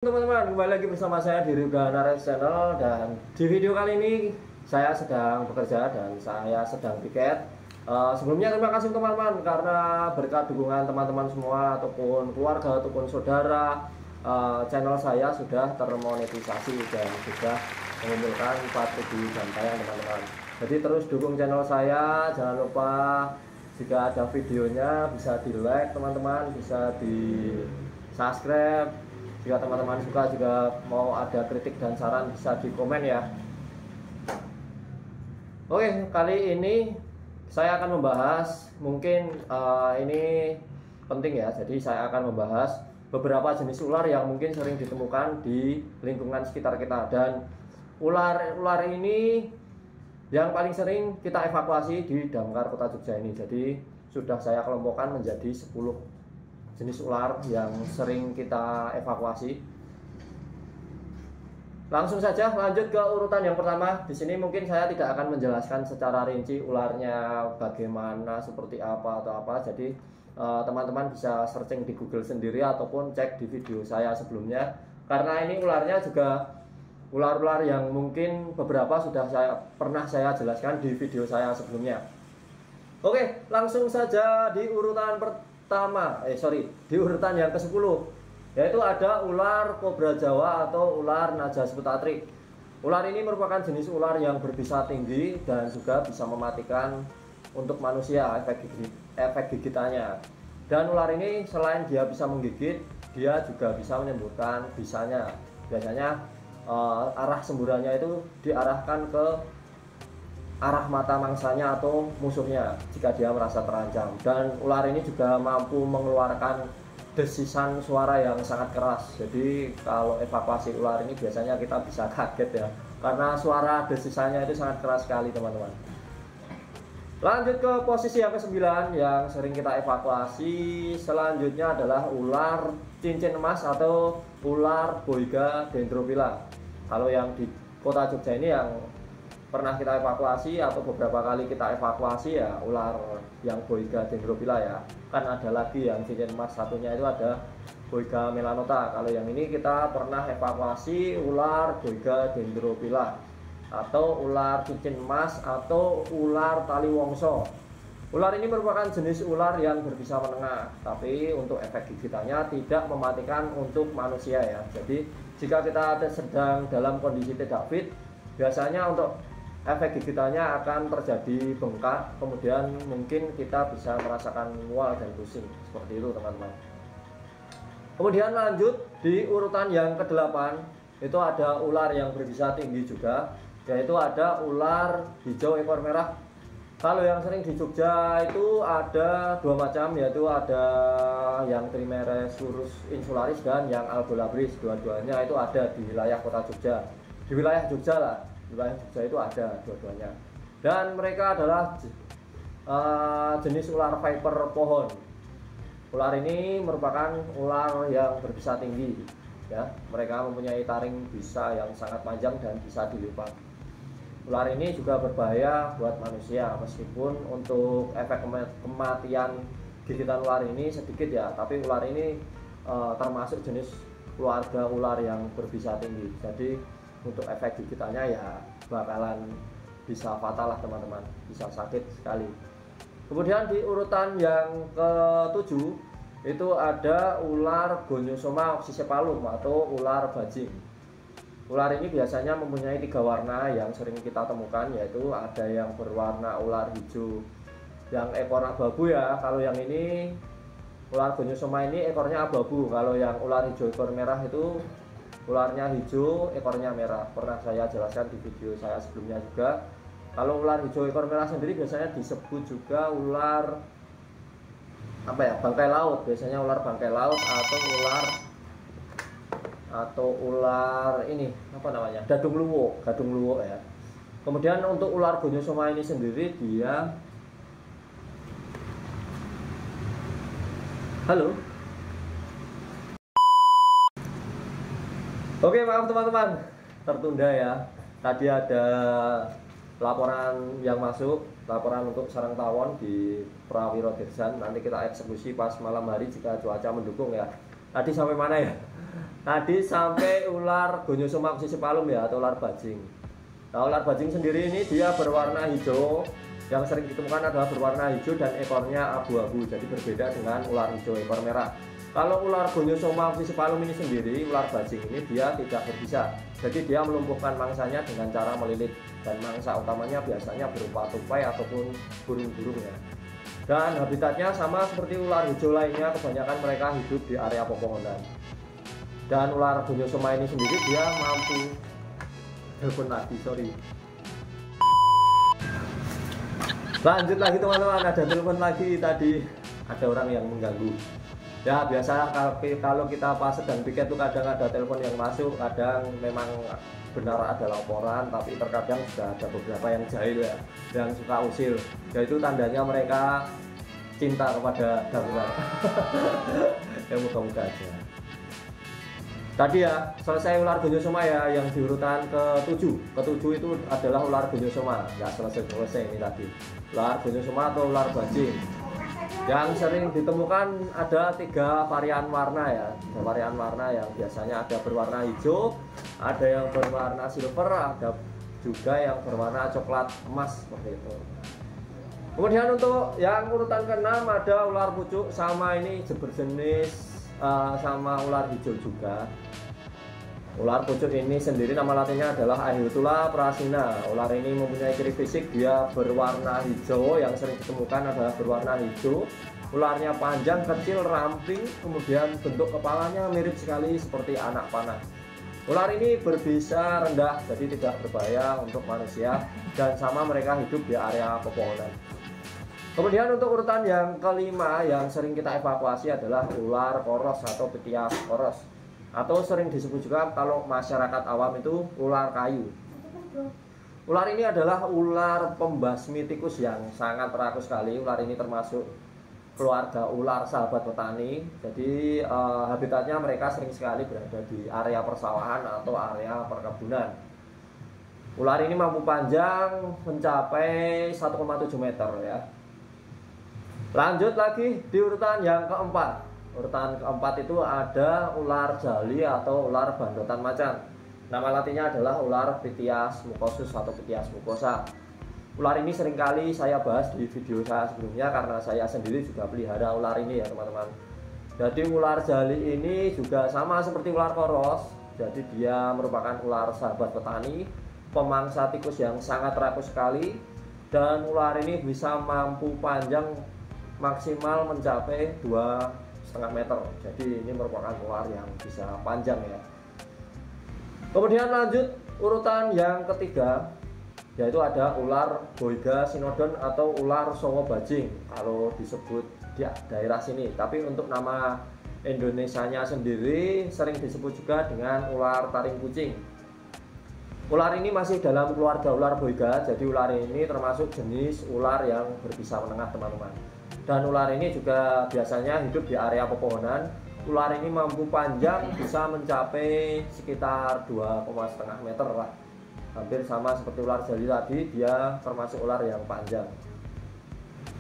Teman-teman, kembali lagi bersama saya di Ryuga Nares Channel. Dan di video kali ini saya sedang bekerja dan saya sedang piket. Sebelumnya terima kasih teman-teman karena berkat dukungan teman-teman semua ataupun keluarga ataupun saudara, channel saya sudah termonetisasi dan sudah mengumpulkan 4.000 jam tayang teman-teman. Jadi terus dukung channel saya, jangan lupa jika ada videonya bisa di like teman-teman, bisa di subscribe. Jika teman-teman suka, juga mau ada kritik dan saran bisa di komen ya. Oke, kali ini saya akan membahas, mungkin ini penting ya. Jadi saya akan membahas beberapa jenis ular yang mungkin sering ditemukan di lingkungan sekitar kita. Dan ular ini yang paling sering kita evakuasi di Damkar Kota Jogja ini. Jadi sudah saya kelompokkan menjadi 10 jenis ular yang sering kita evakuasi. Langsung saja lanjut ke urutan yang pertama. Di sini mungkin saya tidak akan menjelaskan secara rinci ularnya bagaimana, seperti apa atau apa. Jadi teman-teman bisa searching di Google sendiri ataupun cek di video saya sebelumnya. Karena ini ularnya juga ular-ular yang mungkin beberapa sudah pernah saya jelaskan di video saya sebelumnya. Oke, langsung saja di urutan di urutan yang ke-10, yaitu ada ular kobra Jawa atau ular Najas Putatrik. Ular ini merupakan jenis ular yang berbisa tinggi dan juga bisa mematikan untuk manusia efek gigitannya. Dan ular ini selain dia bisa menggigit, dia juga bisa menyemburkan bisanya. Biasanya arah semburannya itu diarahkan ke arah mata mangsanya atau musuhnya jika dia merasa terancam. Dan ular ini juga mampu mengeluarkan desisan suara yang sangat keras. Jadi kalau evakuasi ular ini biasanya kita bisa kaget ya, karena suara desisannya itu sangat keras sekali teman-teman. Lanjut ke posisi yang ke-9 yang sering kita evakuasi. Selanjutnya adalah ular cincin emas atau ular Boiga dendrophylla. Kalau yang di Kota Jogja ini yang pernah kita evakuasi atau beberapa kali kita evakuasi ya ular yang Boiga dendrophylla ya. Kan ada lagi yang cincin emas satunya itu ada Boiga melanota. Kalau yang ini kita pernah evakuasi ular Boiga dendrophylla atau ular cincin emas atau ular tali wongso. Ular ini merupakan jenis ular yang berbisa menengah, tapi untuk efek gigitannya tidak mematikan untuk manusia ya. Jadi jika kita sedang dalam kondisi tidak fit, biasanya untuk efek gigitannya akan terjadi bengkak, kemudian mungkin kita bisa merasakan mual dan pusing seperti itu teman-teman. Kemudian lanjut di urutan yang ke-8, itu ada ular yang berbisa tinggi juga, yaitu ada ular hijau ekor merah. Kalau yang sering di Jogja itu ada dua macam, yaitu ada yang Trimeres lurus insularis dan yang albolabris. Dua-duanya itu ada di wilayah Kota Jogja, di wilayah Jogja lah. Wilayah Jogja itu ada dua-duanya, dan mereka adalah jenis ular viper pohon. Ular ini merupakan ular yang berbisa tinggi ya. Mereka mempunyai taring bisa yang sangat panjang dan bisa dilipat. Ular ini juga berbahaya buat manusia, meskipun untuk efek kematian gigitan ular ini sedikit ya, tapi ular ini termasuk jenis keluarga ular yang berbisa tinggi. Jadi untuk efek gigitannya ya bakalan bisa fatal lah teman-teman, bisa sakit sekali. Kemudian di urutan yang ke-7 itu ada ular Gonyosoma oxycephalum atau ular bajing. Ular ini biasanya mempunyai 3 warna yang sering kita temukan, yaitu ada yang berwarna ular hijau yang ekor abu-abu ya. Kalau yang ini ular Gonyosoma ini ekornya abu-abu. Kalau yang ular hijau ekor merah itu ularnya hijau, ekornya merah. Pernah saya jelaskan di video saya sebelumnya juga. Kalau ular hijau ekor merah sendiri biasanya disebut juga ular bangkai laut. Biasanya ular bangkai laut atau ular ini gadung luwuk ya. Kemudian untuk ular Gonyosoma ini sendiri dia Oke, maaf teman-teman, tertunda ya. Tadi ada laporan yang masuk, laporan untuk sarang tawon di Prawiro Dirsan. Nanti kita eksekusi pas malam hari jika cuaca mendukung ya. Tadi sampai mana ya? Tadi sampai ular Gonyosoma oxycephalum ya, atau ular bajing. Nah, ular bajing sendiri ini dia berwarna hijau. Yang sering ditemukan adalah berwarna hijau dan ekornya abu-abu. Jadi berbeda dengan ular hijau ekor merah. Kalau ular Gonyosoma oxycephalum ini sendiri, ular bajing ini dia tidak berbisa. Jadi dia melumpuhkan mangsanya dengan cara melilit, dan mangsa utamanya biasanya berupa tupai ataupun burung-burung ya. Dan habitatnya sama seperti ular hijau lainnya, kebanyakan mereka hidup di area pepohonan. Dan ular Gonyosoma ini sendiri dia mampu telepon lagi, sorry. Lanjut lagi teman-teman, ada telepon lagi tadi, ada orang yang mengganggu. Ya biasa kalau kita pas sedang piket tuh kadang ada telepon yang masuk, kadang memang benar ada laporan, tapi terkadang juga ada beberapa yang jahil ya, yang suka usil. Ya itu tandanya mereka cinta kepada darurat. Ya mudah-mudahan aja. Tadi ya selesai ular Gonyosoma ya, yang di urutan ke-7. Ke-7 itu adalah ular Gonyosoma. Ya selesai ini tadi. Ular Gonyosoma atau ular bajing. Yang sering ditemukan ada 3 varian warna ya. 3 varian warna yang biasanya ada berwarna hijau, ada yang berwarna silver, ada juga yang berwarna coklat emas seperti itu. Kemudian untuk yang urutan ke-6 ada ular pucuk, sama ini berjenis sama ular hijau juga. Ular pucuk ini sendiri nama latinnya adalah Ahyotula prasina. Ular ini mempunyai ciri fisik dia berwarna hijau, yang sering ditemukan adalah berwarna hijau. Ularnya panjang, kecil, ramping, kemudian bentuk kepalanya mirip sekali seperti anak panah. Ular ini berbisa rendah, jadi tidak berbahaya untuk manusia, dan sama mereka hidup di area pepohonan. Kemudian untuk urutan yang ke-5 yang sering kita evakuasi adalah ular koros atau Pithias koros, atau sering disebut juga kalau masyarakat awam itu ular kayu. Ular ini adalah ular pembasmi tikus yang sangat terakus sekali. Ular ini termasuk keluarga ular sahabat petani. Jadi habitatnya mereka sering sekali berada di area persawahan atau area perkebunan. Ular ini mampu panjang mencapai 1,7 meter ya. Lanjut lagi di urutan yang keempat. Urutan keempat itu ada ular jali atau ular bandotan macan. Nama latinnya adalah ular Pithias mucosus atau Pithias mucosa. Ular ini seringkali saya bahas di video saya sebelumnya karena saya sendiri juga pelihara ular ini ya teman-teman. Jadi ular jali ini juga sama seperti ular koros. Jadi dia merupakan ular sahabat petani, pemangsa tikus yang sangat terakus sekali. Dan ular ini bisa mampu panjang maksimal mencapai 2,5 meter. Jadi ini merupakan ular yang bisa panjang ya. Kemudian lanjut urutan yang ketiga, yaitu ada ular Boiga sinodon atau ular sowo bajing kalau disebut di daerah sini. Tapi untuk nama Indonesianya sendiri sering disebut juga dengan ular taring kucing. Ular ini masih dalam keluarga ular Boiga, jadi ular ini termasuk jenis ular yang berbisa menengah teman-teman. Dan ular ini juga biasanya hidup di area pepohonan. Ular ini mampu panjang bisa mencapai sekitar 2,5 meter lah. Hampir sama seperti ular jali tadi, dia termasuk ular yang panjang.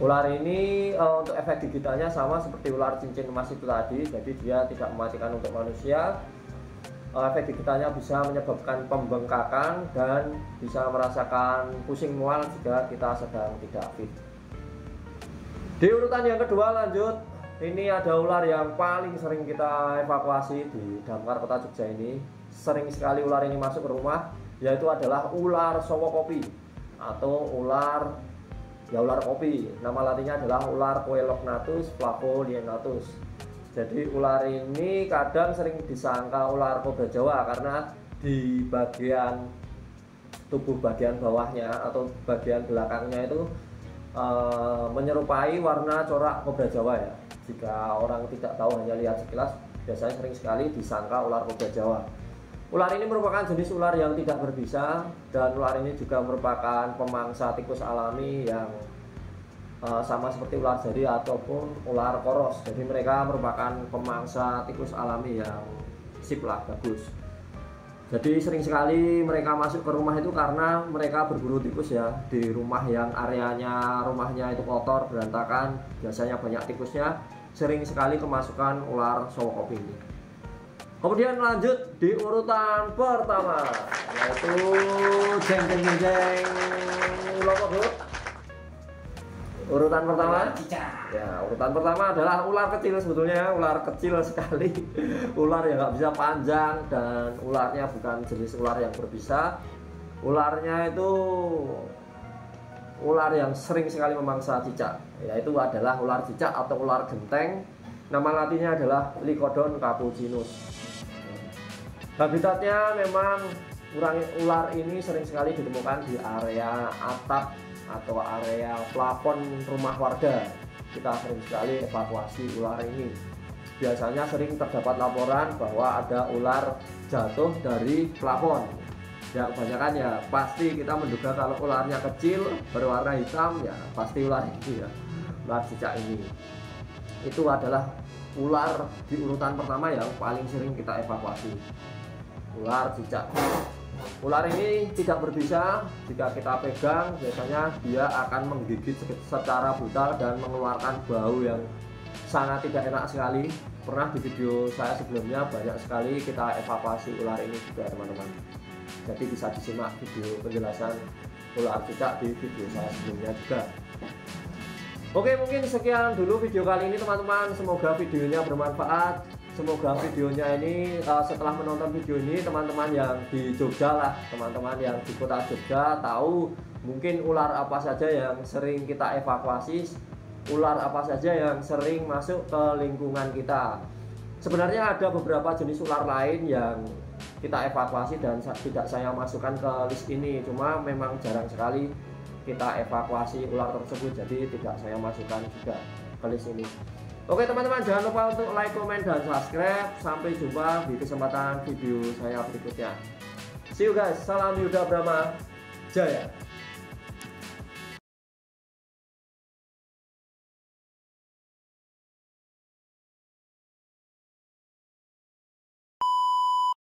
Ular ini untuk efek gigitannya sama seperti ular cincin emas itu tadi, jadi dia tidak mematikan untuk manusia. Efek gigitannya bisa menyebabkan pembengkakan dan bisa merasakan pusing mual jika kita sedang tidak fit. Di urutan yang kedua lanjut, ini ada ular yang paling sering kita evakuasi di Damkar Kota Jogja ini. Sering sekali ular ini masuk ke rumah, yaitu adalah ular sowo kopi atau ular kopi. Nama latinnya adalah ular Coelognathus flavolienatus. Jadi ular ini kadang sering disangka ular kobra Jawa karena di bagian tubuh bagian bawahnya atau bagian belakangnya itu menyerupai warna corak kobra Jawa ya. Jika orang tidak tahu hanya lihat sekilas, biasanya sering sekali disangka ular kobra Jawa. Ular ini merupakan jenis ular yang tidak berbisa, dan ular ini juga merupakan pemangsa tikus alami yang sama seperti ular jari ataupun ular koros. Jadi mereka merupakan pemangsa tikus alami yang sip lah, bagus. Jadi sering sekali mereka masuk ke rumah itu karena mereka berburu tikus ya. Di rumah yang rumahnya itu kotor, berantakan, biasanya banyak tikusnya, sering sekali kemasukan ular sowo kopi ini. Kemudian lanjut di urutan pertama, yaitu jeng jeng jeng jeng. Ulang Bu. Urutan pertama, ya urutan pertama adalah ular kecil, sebetulnya ular kecil sekali. Ular yang nggak bisa panjang dan ularnya bukan jenis ular yang berbisa. Ularnya itu ular yang sering sekali memangsa cicak, yaitu adalah ular cicak atau ular genteng. Nama latinnya adalah Lycodon capucinus. Habitatnya memang ular ini sering sekali ditemukan di area atap atau area plafon rumah warga. Kita sering sekali evakuasi ular ini. Biasanya sering terdapat laporan bahwa ada ular jatuh dari plafon. Ya kebanyakan ya pasti kita menduga kalau ularnya kecil berwarna hitam ya pasti ular ini ya, ular cicak ini. Itu adalah ular di urutan pertama yang paling sering kita evakuasi, ular cicak. Ular ini tidak berbisa, jika kita pegang biasanya dia akan menggigit secara brutal dan mengeluarkan bau yang sangat tidak enak sekali. Pernah di video saya sebelumnya banyak sekali kita evakuasi ular ini juga teman-teman. Jadi bisa disimak video penjelasan ular cicak di video saya sebelumnya juga. Oke, mungkin sekian dulu video kali ini teman-teman. Semoga videonya bermanfaat. Semoga videonya ini setelah menonton video ini teman-teman yang di Jogja lah, teman-teman yang di kota Jogja tahu mungkin ular apa saja yang sering kita evakuasi, ular apa saja yang sering masuk ke lingkungan kita. Sebenarnya ada beberapa jenis ular lain yang kita evakuasi dan tidak saya masukkan ke list ini, cuma memang jarang sekali kita evakuasi ular tersebut, jadi tidak saya masukkan juga ke list ini. Oke teman-teman, jangan lupa untuk like, komen, dan subscribe. Sampai jumpa di kesempatan video saya berikutnya. See you guys, salam Yuda Brahma Jaya.